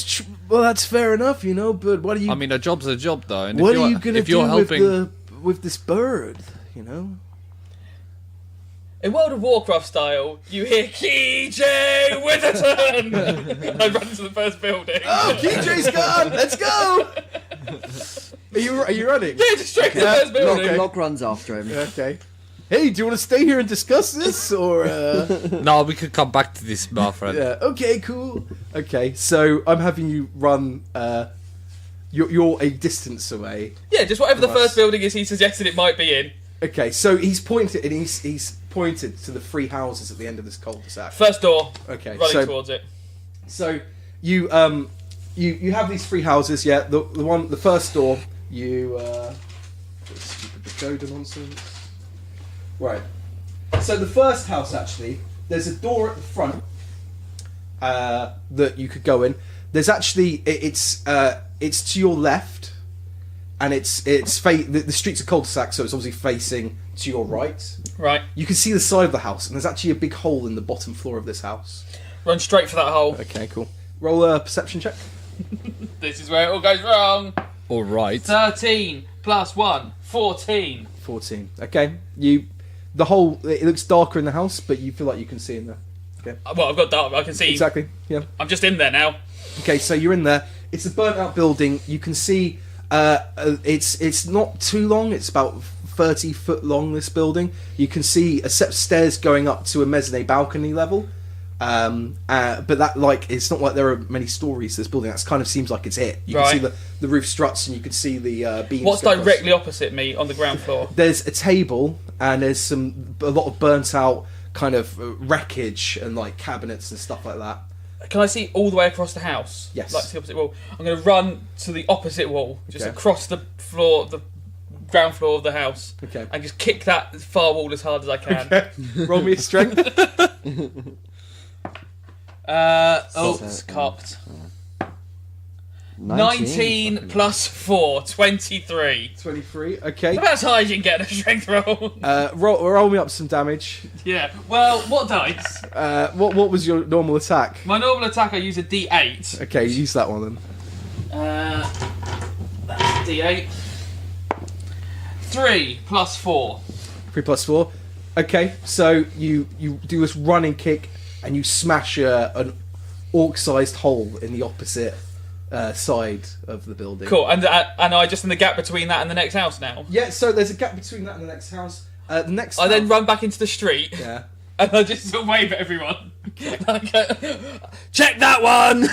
well, that's fair enough, you know. But what are you? I mean, a job's a job, though. And what if are you're, you gonna if you're do helping, with this bird? You know. In World of Warcraft style, you hear KJ Witherton! I run to the first building. Oh, KJ's gone. Let's go. Are you running? Yeah, just straight to the first building. Locke runs after him. Okay. Hey, do you want to stay here and discuss this, or? no, we could come back to this, my friend. Yeah. Okay. Cool. Okay. So I'm having you run. You're a distance away. Yeah, just whatever the Nice. first building is he suggested it might be in. Okay. So he's pointed, and he's pointed to the 3 houses at the end of this cul-de-sac. First door, Okay. running So towards it. So you have these 3 houses. Yeah. The first door. You stupid pagoda nonsense. Right. So the first house, actually, there's a door at the front that you could go in. There's actually it's to your left, and the streets are cul-de-sac, so it's obviously facing to your right. Right. You can see the side of the house, and there's actually a big hole in the bottom floor of this house. Run straight for that hole. Okay, cool. Roll a perception check. This is where it all goes wrong. All right. 13 plus 1, 14. 14. Okay. The hole, it looks darker in the house, but you feel like you can see in there. Okay. Well, I've got dark. I can see. Exactly. Yeah. I'm just in there now. Okay, so you're in there. It's a burnt out building. You can see it's not too long. It's about 30 foot long, this building. You can see a set of stairs going up to a mezzanine balcony level. But that, like, it's not like there are many stories to this building. That kind of seems like it's it. You Right. can see the roof struts, and you can see the beams. What's go across. directly opposite me on the ground floor? There's a table, and there's a lot of burnt out kind of wreckage and like cabinets and stuff like that. Can I see all the way across the house? Yes. Like to the opposite wall. I'm going to run to the opposite wall, just Okay. across the floor, the ground floor of the house, Okay. and just kick that far wall as hard as I can. Okay. Roll me a strength. It's cocked. 19 plus 4, 23. 23. Okay. About as high as you can get in a strength roll. Roll me up some damage. Yeah. Well, what dice? What was your normal attack? My normal attack, I use a D8. Okay, use that one then. That's D8. 3 plus 4. 3 plus 4. Okay, so you do this running kick and you smash an orc-sized hole in the opposite side of the building. Cool. And I just in the gap between that and the next house now. Yeah, so there's a gap between that and the next house. The next. I then house- run back into the street. Yeah. And I just sort of wave at everyone. Like, check that one!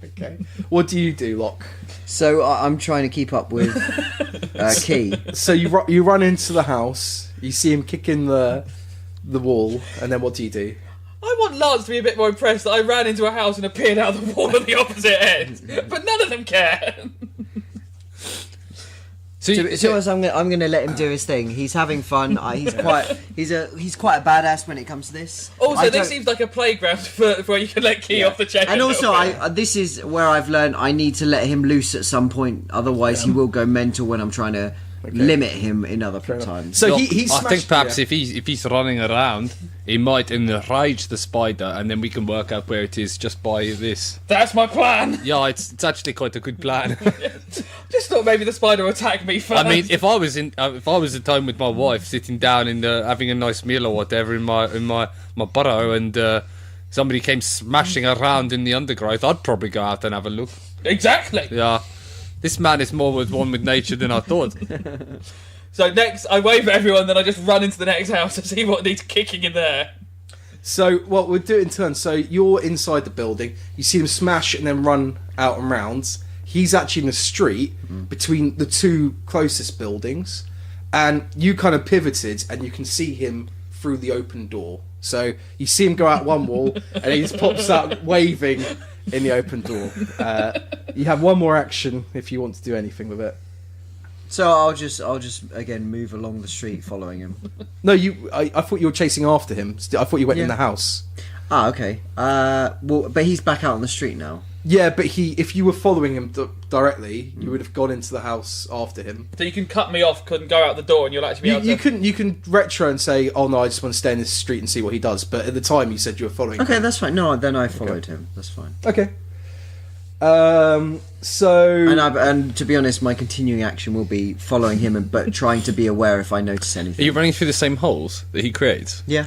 Okay. What do you do, Locke? So I'm trying to keep up with Key. So you run into the house. You see him kicking the wall, and then what do you do? I want Lance to be a bit more impressed that I ran into a house and appeared out of the wall on the opposite end. But none of them care. So I'm gonna let him do his thing. He's having fun. He's quite a badass when it comes to this. Also, this seems like a playground for where you can let Key off the chain. And also, this is where I've learned I need to let him loose at some point. Otherwise, he will go mental when I'm trying to limit him in other times. So Look, he I think perhaps yeah. if he's running around, he might enrage the spider, and then we can work out where it is just by this. That's my plan. Yeah, it's actually quite a good plan. Just thought maybe the spider would attack me first. I mean, if I was at home with my wife, sitting down and having a nice meal or whatever in my burrow, and somebody came smashing around in the undergrowth, I'd probably go out and have a look. Exactly. Yeah, this man is more with one with nature than I thought. So next, I wave at everyone, then I just run into the next house to see what needs kicking in there. So, well, we'll do it in turn. So you're inside the building. You see him smash and then run out and rounds. He's actually in the street between the two closest buildings, and you kind of pivoted, and you can see him through the open door. So you see him go out one wall, and he just pops out waving in the open door. You have one more action if you want to do anything with it. So I'll just again move along the street following him. No, I thought you were chasing after him. I thought you went in the house. Ah, okay. Well, but he's back out on the street now. Yeah, but if you were following him directly, you would have gone into the house after him. So you can cut me off, couldn't go out the door, and you'll actually be able to... You can retro and say, oh no, I just want to stay in this street and see what he does. But at the time, you said you were following him. Okay, that's fine. No, then I followed him. That's fine. Okay. So... And to be honest, my continuing action will be following him, but trying to be aware if I notice anything. Are you running through the same holes that he creates? Yeah.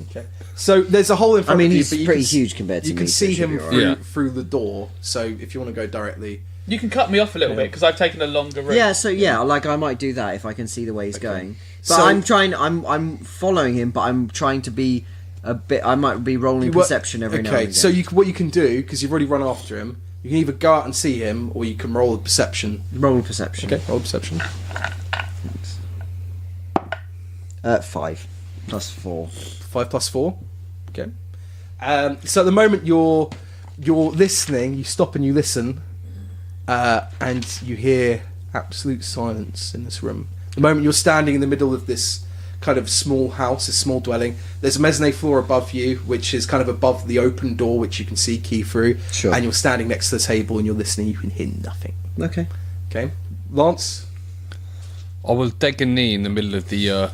Okay. So there's a hole in front of you, he's but you pretty can, huge compared to you me. can so see it should him be alright. through the door. So if you want to go directly... You can cut me off a little bit, because I've taken a longer route. Yeah, so like I might do that if I can see the way he's going. But So- I'm following him, but I'm trying to be a bit. I might be rolling perception every now and Okay, again. so what you can do, because you've already run after him, you can either go out and see him, or you can roll a perception. roll perception. Okay, roll a perception. 5 plus 4. 5 plus 4. Okay. So at the moment you're listening, you stop and you listen, and you hear absolute silence in this room. The moment you're standing in the middle of this kind of small house, a small dwelling, there's a mezzanine floor above you, which is kind of above the open door, which you can see key through. Sure. And you're standing next to the table and you're listening. You can hear nothing. Okay. Okay, Lance. I will take a knee in the middle of the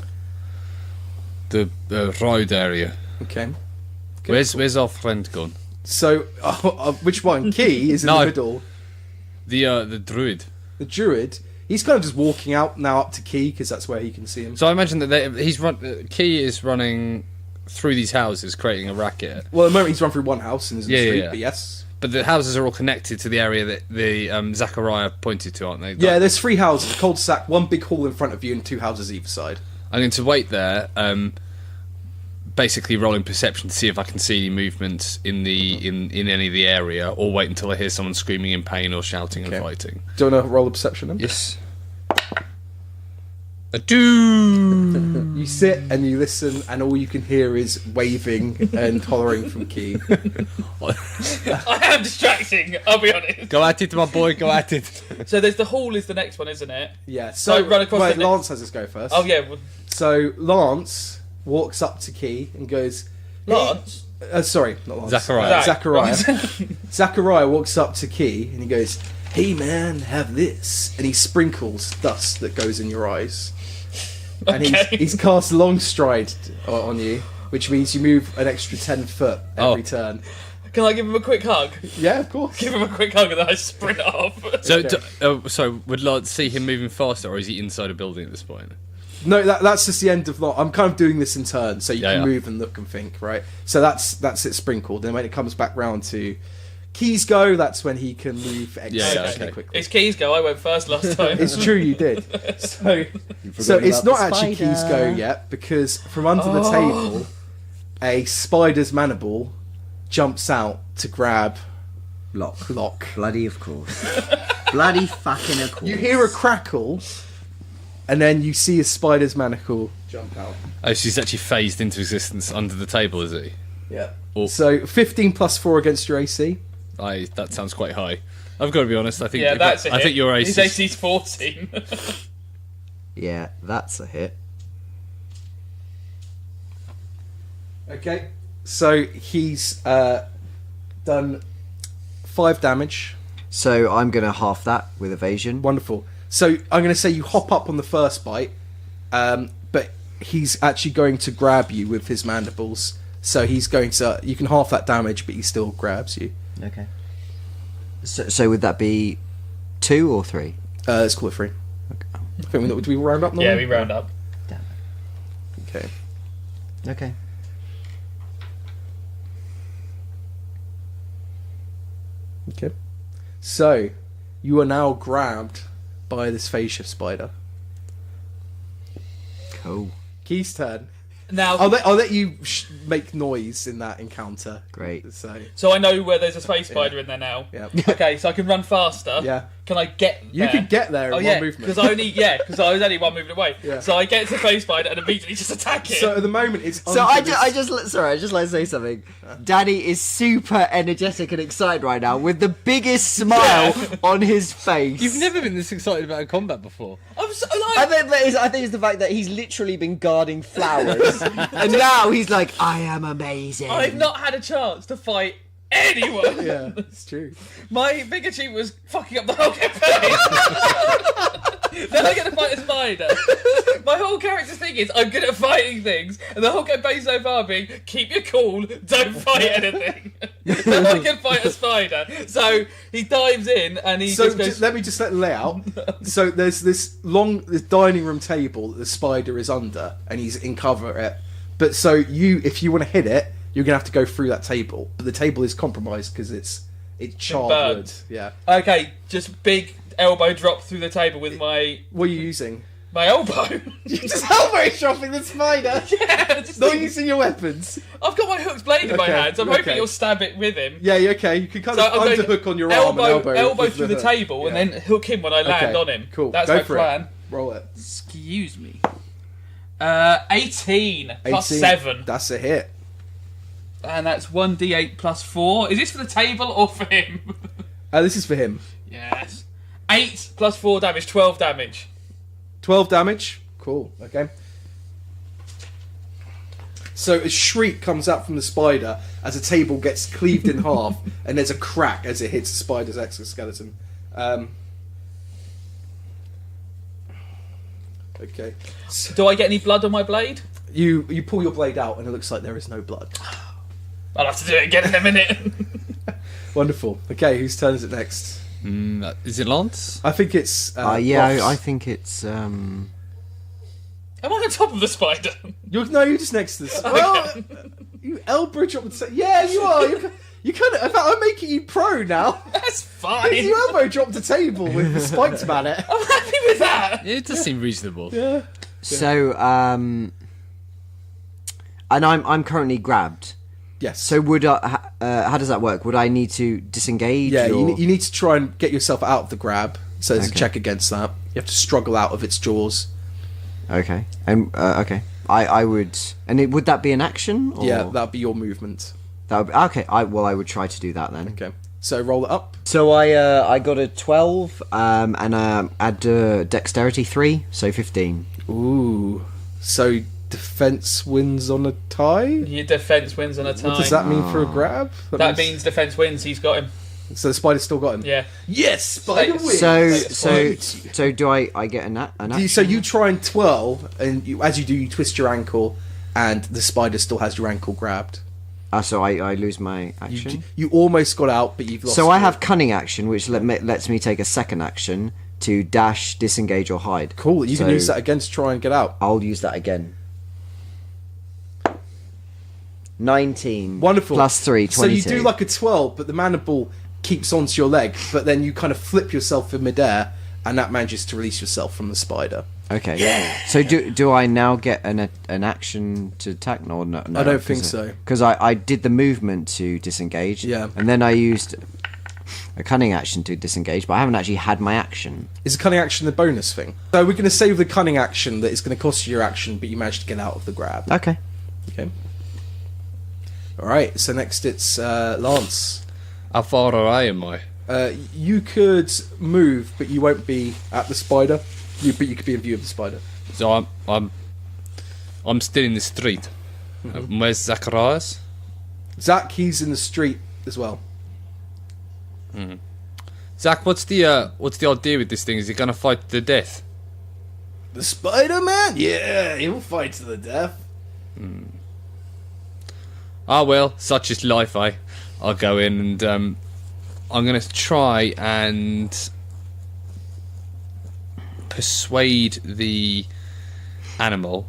road area. Okay. Where's our friend gone? So, which one? Key is in No. the middle. The druid. The druid. He's kind of just walking out now up to Key because that's where he can see him. So I imagine that Key is running through these houses, creating a racket. Well, at the moment he's run through one house and is in the street, yeah. but yes. But the houses are all connected to the area that the Zachariah pointed to, aren't they? Yeah, there's 3 houses, a cul-de-sac, one big hall in front of you and 2 houses either side. I'm going to wait there, basically rolling perception to see if I can see any movement in any of the area, or wait until I hear someone screaming in pain or shouting and fighting. Do you want to roll a perception then? Yes. I do. You sit and you listen and all you can hear is waving and hollering from Key. I am distracting, I'll be honest. Go at it, my boy. Go at it. So there's the hall is the next one, isn't it? Yeah, So run across wait, the Lance has us go first. Oh yeah, well, So Lance walks up to Key and goes... Lance? Sorry, not Lance. Zachariah. Zachariah. Zachariah walks up to Key and he goes, "Hey man, have this." And he sprinkles dust that goes in your eyes. And he's cast long stride on you, which means you move an extra 10 foot every turn. Can I give him a quick hug? Yeah, of course. Give him a quick hug and then I sprint off. So would Lance see him moving faster, or is he inside a building at this point? No, that's just the end of... I'm kind of doing this in turns, so you can Yeah. move and look and think, right? So that's it sprinkled. And when it comes back round to Key's go, that's when he can move exceptionally quickly. It's Key's go, I went first last time. It's true, you did. So it's not actually Key's go yet, because from under the table, a spider's mandible jumps out to grab Locke. Bloody of course. Bloody fucking of course. You hear a crackle, and then you see a spider's manacle jump out. Oh, so he's actually phased into existence under the table, is he? Yeah. Oh. So 15 plus 4 against your AC. That sounds quite high. I've got to be honest. I think Yeah, that's a hit. I think your His AC. AC's 14. Yeah, that's a hit. Okay. So he's done 5 damage. So I'm going to half that with evasion. Wonderful. So I'm going to say you hop up on the first bite, but he's actually going to grab you with his mandibles. So he's going to... You can half that damage, but he still grabs you. Okay. So would that be 2 or 3? Let's call it 3. Okay. I think do we round up now? Yeah, we round up. Damn Okay. it. Okay. Okay. So, you are now grabbed by this phase shift spider. Cool. Key's turn. Now, I'll let you make noise in that encounter. Great. so I know where there's a space spider in there now. Yeah. Okay, so I can run faster. Yeah. Can I get there? You could get there in Oh one yeah, movement. because I was only one movement away. Yeah. So I get to the space spider and immediately just attack it. So at the moment it's So under I this- just like to say something. Danny is super energetic and excited right now, with the biggest smile on his face. You've never been this excited about a combat before. I'm so I like, think it's the fact that he's literally been guarding flowers, and now he's like, I am amazing. I've not had a chance to fight anyone. Yeah, it's true. My big achievement was fucking up the whole campaign. Then I get to fight a spider. My whole character's thing is I'm good at fighting things, and the whole campaign so far being keep your cool, don't fight anything. Then I can fight a spider. So he dives in and he So just goes. let me just let the layout. So there's this dining room table that the spider is under, and he's in cover it. But so if you want to hit it, you're gonna have to go through that table. But the table is compromised because it's charred burnt. wood. Yeah. Okay, just big elbow drop through the table with my What are you using? elbow. You're just elbow chopping the spider. Yeah, just Not using your weapons. I've got my hooked blade in my Okay, hand, so I'm hoping okay. you'll stab it with him. Yeah, okay. You can kind So of I'm going underhook on your arm and elbow through the hook. table, and Yeah. then hook him when I land Okay, on him. Cool. That's Go my for plan. It. Roll it. Excuse me. 18 plus 18. 7, That's a hit. and that's 1d8 plus 4. Is this for the table or for him? This is for him. Yes. 8 plus 4 damage, 12 damage. 12 damage. Cool. Okay. So a shriek comes out from the spider as a table gets cleaved in half, and there's a crack as it hits the spider's exoskeleton. Okay. So Do I get any blood on my blade? you pull your blade out, and it looks like there is no blood. I'll have to do it again in a minute. Wonderful. Okay, whose turn is it next? Is it Lance? I think it's. Ross. I think it's. Am I on top of the spider? You're just next to this. Well, you elbow drop the. Yeah, you are. You kind of. In fact, I'm making you pro now. That's fine. You elbow drop the table with the spikes about it. I'm happy with that. Yeah, it does seem reasonable. Yeah. So, and I'm currently grabbed. Yes. So would how does that work? Would I need to disengage? Yeah, or... you need to try and get yourself out of the grab. So there's a Okay. check against that. You have to struggle out of its jaws. Okay. And okay. I would. And would that be an action? Or... Yeah, that'd be your movement. That would be, okay. I would try to do that then. Okay. So roll it up. So I got a 12 and add dexterity 3, so 15. Ooh. So defense wins on a tie? Your defense wins on a time. What does that mean for a grab? That means defense wins. He's got him. So the spider's still got him? Yeah. Yes, spider Status. wins. So do I get an action? So you try and twirl, and as you do, you twist your ankle, and the spider still has your ankle grabbed. So I lose my action. You almost got out, but you've lost. So I it. have cunning action, which lets me take a second action to dash, disengage, or hide. Cool. You can So use that again to try and get out. I'll use that again. 19. Wonderful. Plus 3, 22. So you do like a twirl, but the mandible keeps onto your leg, but then you kind of flip yourself in midair, and that manages to release yourself from the spider. Okay. Yeah. So do I now get an action to attack? No, no. I don't think so. Because I did the movement to disengage. Yeah. And then I used a cunning action to disengage, but I haven't actually had my action. Is a cunning action the bonus thing? So we're going to save the cunning action that is going to cost you your action, but you managed to get out of the grab. Okay. Okay. Alright, so next it's Lance. How far away am I? You could move, but you won't be at the spider. But you could be in view of the spider. So I'm still in the street. Where's Zacharias? Zach, he's in the street as well. Zach, what's the idea with this thing? Is he gonna fight to the death? The Spider-Man? Yeah, he'll fight to the death. Ah, well, such is life, I'll go in and I'm gonna try and persuade the animal.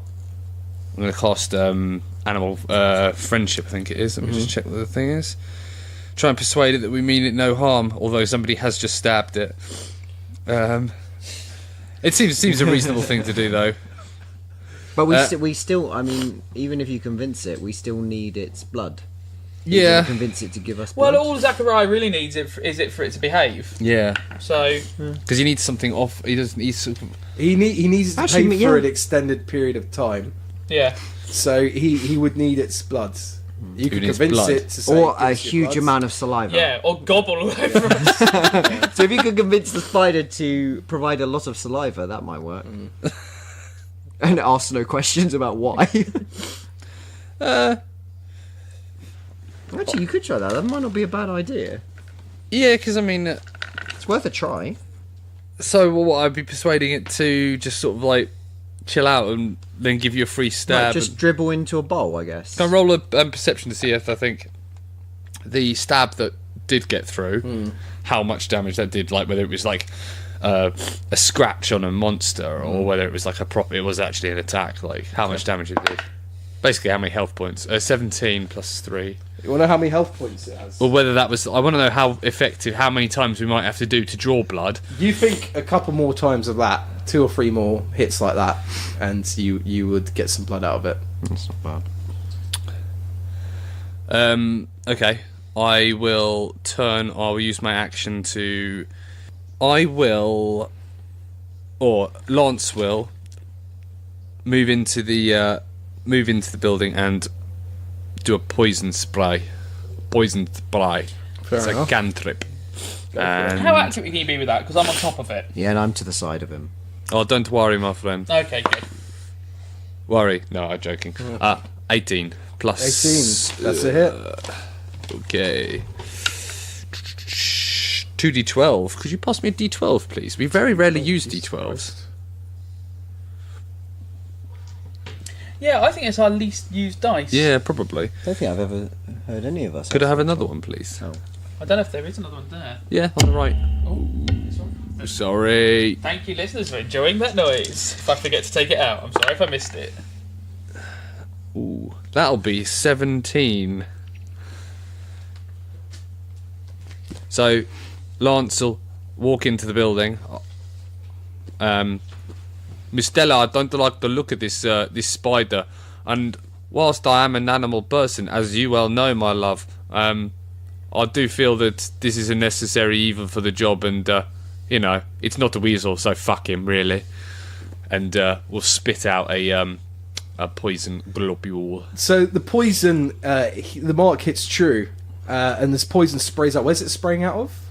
I'm gonna cast animal friendship, I think it is. Let me just check what the thing is. Try and persuade it that we mean it no harm, although somebody has just stabbed it. It seems a reasonable thing to do, though. But we still, I mean, even if you convince it, we still need its blood. Yeah. Convince it to give us blood. Well, all Zachariah really needs is it for it to behave. Yeah. So Because he needs something off. He doesn't. He needs to Actually, pay yeah. for an extended period of time. yeah. So he would need its blood. You could needs convince blood? it to say Or give a us your huge blood. amount of saliva. Yeah, or gobble all over us. So if you could convince the spider to provide a lot of saliva, that might work. And ask no questions about why. Actually, you could try that. That might not be a bad idea. Yeah, because I mean, It's worth a try. so what? I'd be persuading it to just sort of like chill out and then give you a free stab. Just dribble into a bowl, I guess. Can I roll a perception to see if I think the stab that did get through, how much damage that did, like whether it was like a scratch on a monster or whether it was like it was actually an attack, like how much damage it did. Basically, how many health points? 17 plus 3. You want to know how many health points it has? Or whether that was... I want to know how effective, how many times we might have to do to draw blood. You think a couple more times of that, 2 or 3 more hits like that, and you would get some blood out of it. That's not bad. Okay. I will use my action to... Lance will move into the building and do a poison spray. It's a cantrip. And, How active can you be with that? Because I'm on top of it. Yeah, and I'm to the side of him. oh, don't worry, my friend. Okay, good. Worry? No, I'm joking. 18 plus. 18. That's a hit. Okay. 2d12. Could you pass me a d12, please? We very rarely use d12s. Yeah, I think it's our least used dice. Yeah, probably. I don't think I've ever heard any of us. Could I have another one, please? Oh. I don't know if there is another one there. Yeah, on the right. Oh, this one. Sorry. Thank you, listeners, for enjoying that noise. If I forget to take it out, I'm sorry if I missed it. Ooh, that'll be 17. So, Lance will walk into the building. Miss Stella, I don't like the look of this spider. And whilst I am an animal person, as you well know, my love, I do feel that this is a necessary evil for the job, and it's not a weasel, so fuck him, really. And we'll spit out a poison globule. So the poison, the mark hits true, and this poison sprays out. Where's it spraying out of?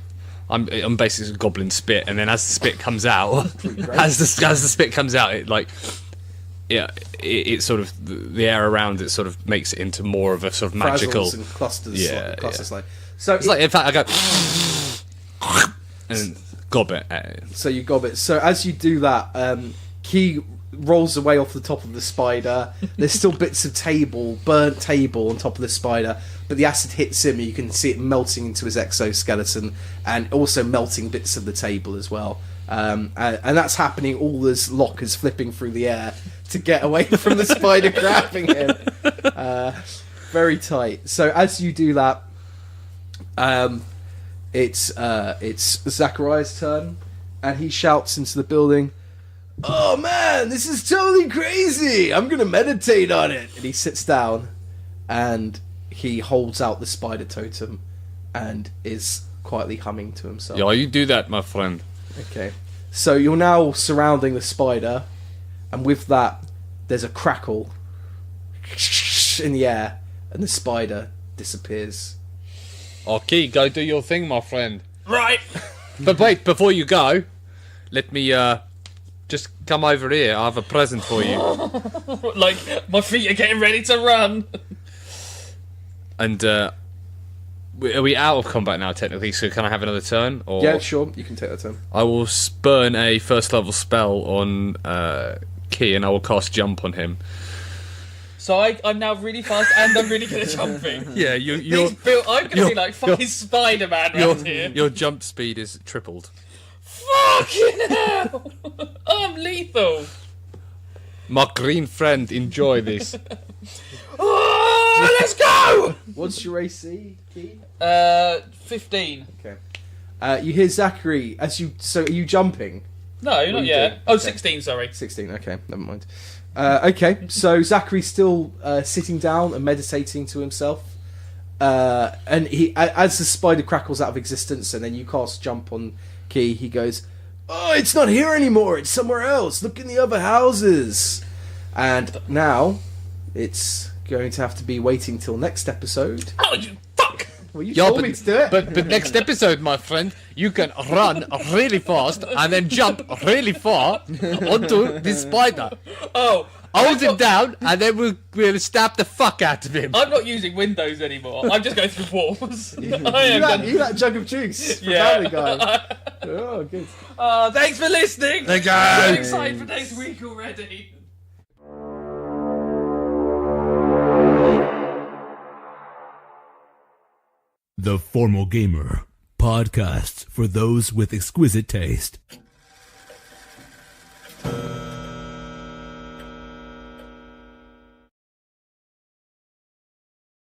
I'm basically goblin spit, and then as the spit comes out, as the spit comes out, it sort of the air around it sort of makes it into more of a sort of magical. Frazzles and clusters. Yeah, clusters like. So it's like, in fact, I go and gob it. So you gob it. So as you do that, he rolls away off the top of the spider. There's still bits of burnt table on top of the spider, but the acid hits him, and you can see it melting into his exoskeleton, and also melting bits of the table as well. And that's happening all as Locke is flipping through the air to get away from the spider grabbing him. Very tight. So as you do that, it's Zachariah's turn, and he shouts into the building, "Oh man, this is totally crazy! I'm gonna meditate on it." And he sits down, and he holds out the spider totem, and is quietly humming to himself. Yeah, you do that, my friend. Okay, so you're now surrounding the spider, and with that, there's a crackle in the air, and the spider disappears. Okay, go do your thing, my friend. Right. But wait, before you go, let me just come over here. I have a present for you. Like, my feet are getting ready to run. And Are we out of combat now, technically? So can I have another turn? Or Yeah, sure. You can take that turn. I will burn a first level spell on Key, and I will cast Jump on him. So I'm now really fast and I'm really good at jumping. Yeah, I'm going to be like fucking Spider-Man around here. Your jump speed is tripled. Fucking hell! I'm lethal. My green friend, enjoy this. Oh, let's go! What's your AC, Key? 15. Okay. You hear Zachary as you. So are you jumping? No, What are not you yet. doing? Oh, Okay. 16, sorry. 16. Okay, never mind. Okay, so Zachary's still sitting down and meditating to himself, and he, as the spider crackles out of existence, and then you cast Jump on Key. He goes, "Oh, it's not here anymore. It's somewhere else. Look in the other houses." And now, it's going to have to be waiting till next episode. Oh, you fuck! Well, you told me to do it. But next episode, my friend, you can run really fast and then jump really far onto this spider. Oh, Hold him down, and then we'll stab the fuck out of him. I'm not using windows anymore. I'm just going through walls. I You am that jug of juice from Yeah. Family Guy. Oh, good. Thanks for listening. Thank you. I'm excited for next week already. The Formal Gamer, podcast for those with exquisite taste.